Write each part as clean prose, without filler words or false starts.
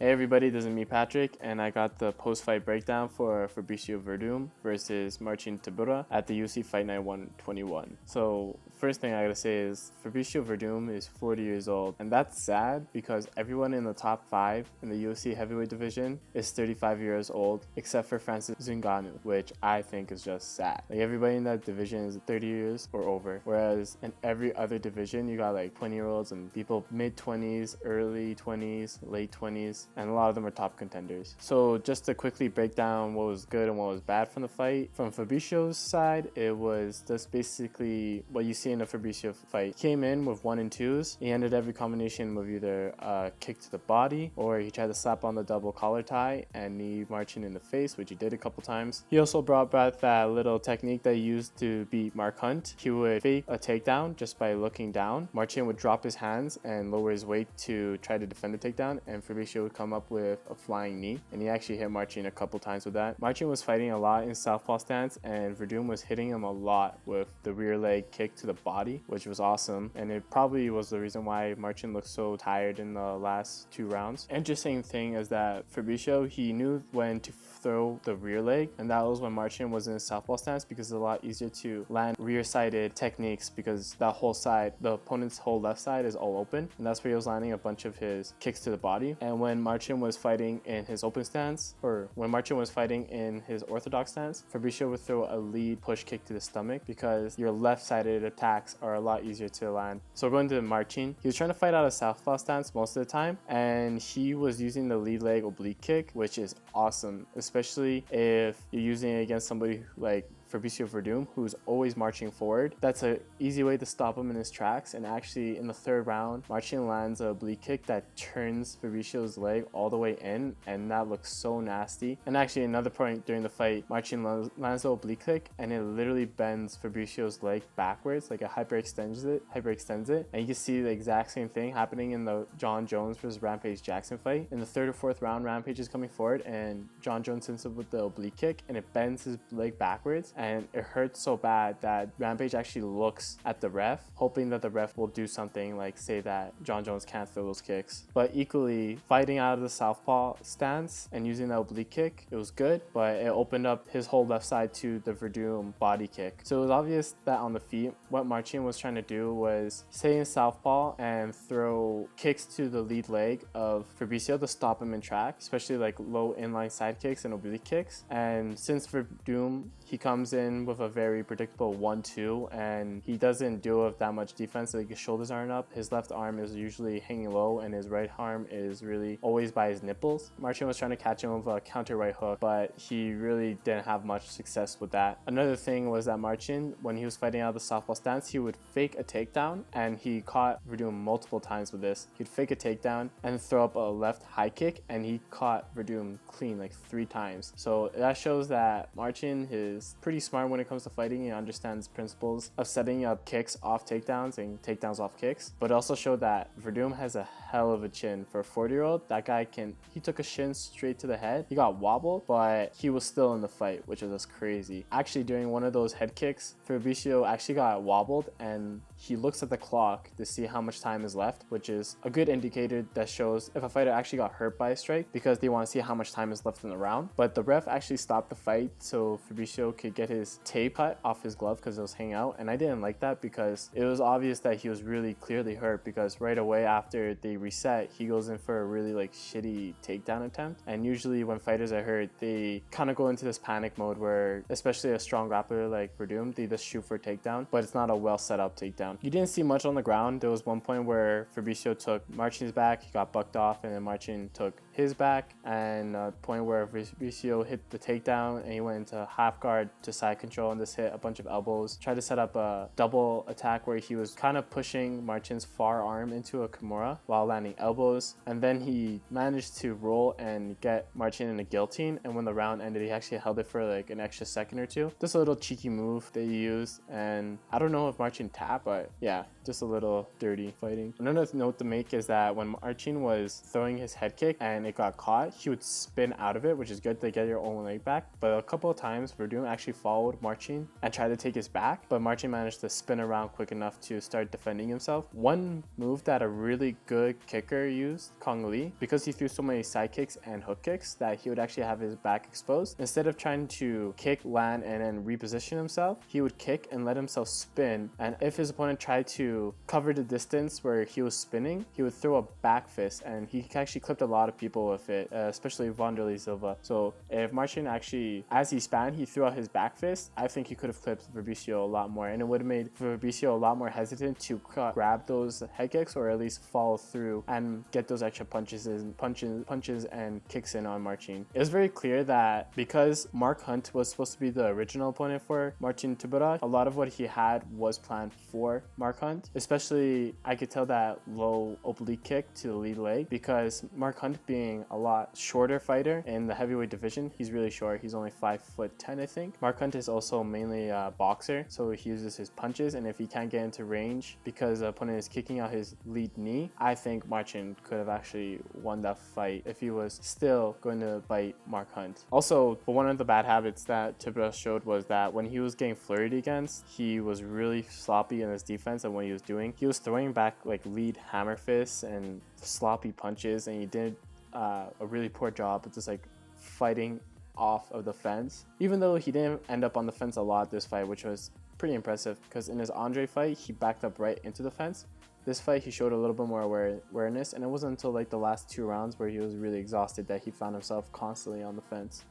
Hey everybody, this is me Patrick, and I got the post-fight breakdown for Fabricio Werdum versus Marcin Tybura at the UFC Fight Night 121. So first thing I gotta say is Fabricio Werdum is 40 years old, and that's sad because everyone in the top 5 in the UFC heavyweight division is 35 years old except for Francis Ngannou, which I think is just sad. Like everybody in that division is 30 years or over, whereas in every other division you got like 20-year-olds and people mid-20s, early 20s, late 20s, and a lot of them are top contenders. So just to quickly break down what was good and what was bad from the fight, from Fabricio's side, it was just basically what you see in a Fabricio fight. He came in with 1 and 2s. He ended every combination with either a kick to the body, or he tried to slap on the double collar tie and knee Marcin in the face, which he did a couple times. He also brought back that little technique that he used to beat Mark Hunt. He would fake a takedown just by looking down. Marcin would drop his hands and lower his weight to try to defend the takedown, and Fabricio would come up with a flying knee, and he actually hit Marcin a couple times with that. Marcin was fighting a lot in southpaw stance, and Werdum was hitting him a lot with the rear leg kick to the body, which was awesome, and it probably was the reason why Marcin looked so tired in the last 2 rounds. Interesting thing is that Fabricio, he knew when to throw the rear leg, and that was when Marcin was in southpaw stance, because it's a lot easier to land rear-sided techniques because that whole side, the opponent's whole left side, is all open, and that's where he was landing a bunch of his kicks to the body. And when Marcin was fighting in his open stance, or when Marcin was fighting in his orthodox stance, Fabricio would throw a lead push kick to the stomach because your left-sided attacks are a lot easier to land. So going to Marcin, he was trying to fight out of southpaw stance most of the time, and he was using the lead leg oblique kick, which is awesome, especially if you're using it against somebody like Fabricio Werdum, who's always marching forward. That's an easy way to stop him in his tracks, and actually in the 3rd round, Marcin lands a oblique kick that turns Fabricio's leg all the way in, and that looks so nasty. And actually another point during the fight, Marcin lands the oblique kick, and it literally bends Fabricio's leg backwards, like it hyperextends it, and you can see the exact same thing happening in the John Jones versus Rampage Jackson fight. In the 3rd or 4th round, Rampage is coming forward, and John Jones hits him with the oblique kick, and it bends his leg backwards, and it hurts so bad that Rampage actually looks at the ref, hoping that the ref will do something like say that John Jones can't throw those kicks. But equally, fighting out of the southpaw stance and using the oblique kick, it was good, but it opened up his whole left side to the Werdum body kick. So it was obvious that on the feet, what Marcin was trying to do was stay in southpaw and throw kicks to the lead leg of Fabricio to stop him in track, especially like low inline side kicks and oblique kicks. And since Werdum, he comes in with a very predictable 1-2, and he doesn't deal with that much defense. Like his shoulders aren't up, his left arm is usually hanging low, and his right arm is really always by his nipples. Marcin was trying to catch him with a counter right hook, but he really didn't have much success with that. Another thing was that Marcin, when he was fighting out of the southpaw stance, he would fake a takedown, and he caught Werdum multiple times with this. He'd fake a takedown and throw up a left high kick, and he caught Werdum clean like 3 times. So that shows that Marcin is pretty smart when it comes to fighting. He understands principles of setting up kicks off takedowns and takedowns off kicks, but also showed that Werdum has a hell of a chin. For a 40-year-old, that guy he took a shin straight to the head. He got wobbled, but he was still in the fight, which is just crazy. Actually, during one of those head kicks, Fabricio actually got wobbled, and he looks at the clock to see how much time is left, which is a good indicator that shows if a fighter actually got hurt by a strike, because they want to see how much time is left in the round. But the ref actually stopped the fight so Fabricio could get his tape cut off his glove because it was hanging out, and I didn't like that because it was obvious that he was really clearly hurt, because right away after they reset, he goes in for a really like shitty takedown attempt. And usually when fighters are hurt, they kind of go into this panic mode where, especially a strong grappler like Werdum, they just shoot for a takedown, but it's not a well set up takedown. You didn't see much on the ground. There was one point where Fabricio took Marcin's back, he got bucked off, and then Marcin took his back, and a point where Fabricio hit the takedown and he went into half guard to side control and just hit a bunch of elbows, tried to set up a double attack where he was kind of pushing Marcin's far arm into a Kimura while landing elbows, and then he managed to roll and get Marcin in a guillotine, and when the round ended, he actually held it for like an extra second or two. Just a little cheeky move that he used, and I don't know if Marcin tapped, but but yeah, just a little dirty fighting. Another note to make is that when Marcin was throwing his head kick and it got caught, he would spin out of it, which is good to get your own leg back. But a couple of times Werdum actually followed Marcin and tried to take his back, but Marcin managed to spin around quick enough to start defending himself. One move that a really good kicker used, Kong Lee, because he threw so many side kicks and hook kicks that he would actually have his back exposed. Instead of trying to kick, land, and then reposition himself, he would kick and let himself spin, and if his opponent tried to cover the distance where he was spinning, he would throw a back fist, and he actually clipped a lot of people with it, especially Wanderlei Silva. So if Marcin actually, as he span, he threw out his back fist, I think he could have clipped Fabricio a lot more, and it would have made Fabricio a lot more hesitant to grab those head kicks or at least follow through and get those extra punches and kicks in on Marcin. It was very clear that because Mark Hunt was supposed to be the original opponent for Marcin Tybura, a lot of what he had was planned for Mark Hunt. Especially, I could tell that low oblique kick to the lead leg, because Mark Hunt being a lot shorter fighter in the heavyweight division, he's really short. He's only 5'10", I think. Mark Hunt is also mainly a boxer, so he uses his punches, and if he can't get into range because the opponent is kicking out his lead knee, I think Marcin could have actually won that fight if he was still going to bite Mark Hunt. Also, one of the bad habits that Tybura showed was that when he was getting flurried against, he was really sloppy in his defense, and what he was doing, he was throwing back like lead hammer fists and sloppy punches, and he did a really poor job of just like fighting off of the fence, even though he didn't end up on the fence a lot this fight, which was pretty impressive, because in his Andre fight he backed up right into the fence. This fight he showed a little bit more awareness, and it wasn't until like the last 2 rounds where he was really exhausted that he found himself constantly on the fence.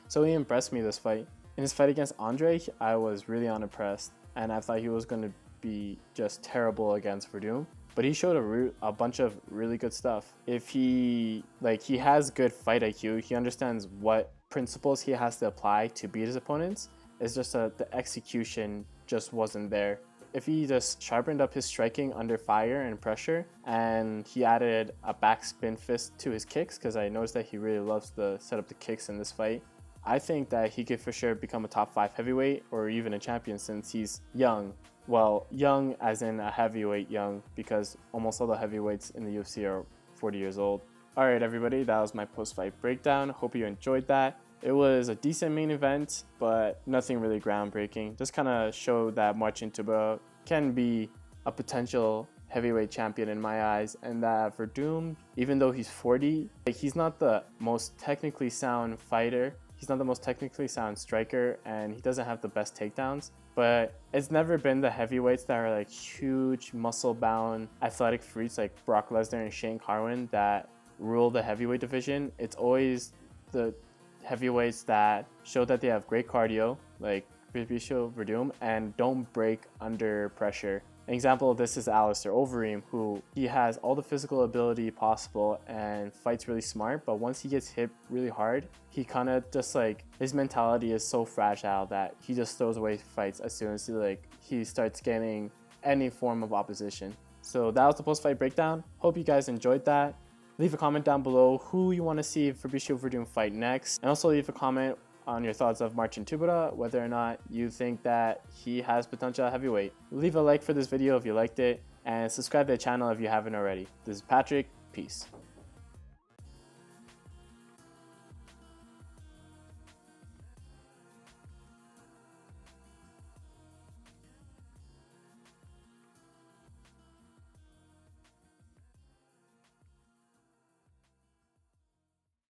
So he impressed me this fight. In his fight against Andre, I was really unimpressed, and I thought he was going to be just terrible against Werdum. But he showed a bunch of really good stuff. If he has good fight IQ, he understands what principles he has to apply to beat his opponents. It's just the execution just wasn't there. If he just sharpened up his striking under fire and pressure, and he added a back spin fist to his kicks, because I noticed that he really loves to set up the kicks in this fight, I think that he could for sure become a top 5 heavyweight or even a champion, since he's young. Well, young as in a heavyweight young, because almost all the heavyweights in the UFC are 40 years old. Alright everybody, that was my post-fight breakdown. Hope you enjoyed that. It was a decent main event, but nothing really groundbreaking. Just kind of showed that Marcin Tybura can be a potential heavyweight champion in my eyes, and that Werdum, even though he's 40, he's not the most technically sound fighter. He's not the most technically sound striker, and he doesn't have the best takedowns. But it's never been the heavyweights that are like huge, muscle-bound, athletic freaks like Brock Lesnar and Shane Carwin that rule the heavyweight division. It's always the heavyweights that show that they have great cardio, like Fabricio Werdum, and don't break under pressure. An example of this is Alistair Overeem, who he has all the physical ability possible and fights really smart, but once he gets hit really hard, he kind of just like, his mentality is so fragile that he just throws away fights as soon as he starts getting any form of opposition. So that was the post-fight breakdown. Hope you guys enjoyed that. Leave a comment down below who you want to see Fabricio Werdum fight next, and also leave a comment on your thoughts of Marcin Tybura, whether or not you think that he has potential at heavyweight. Leave a like for this video if you liked it, and subscribe to the channel if you haven't already. This is Patrick. Peace.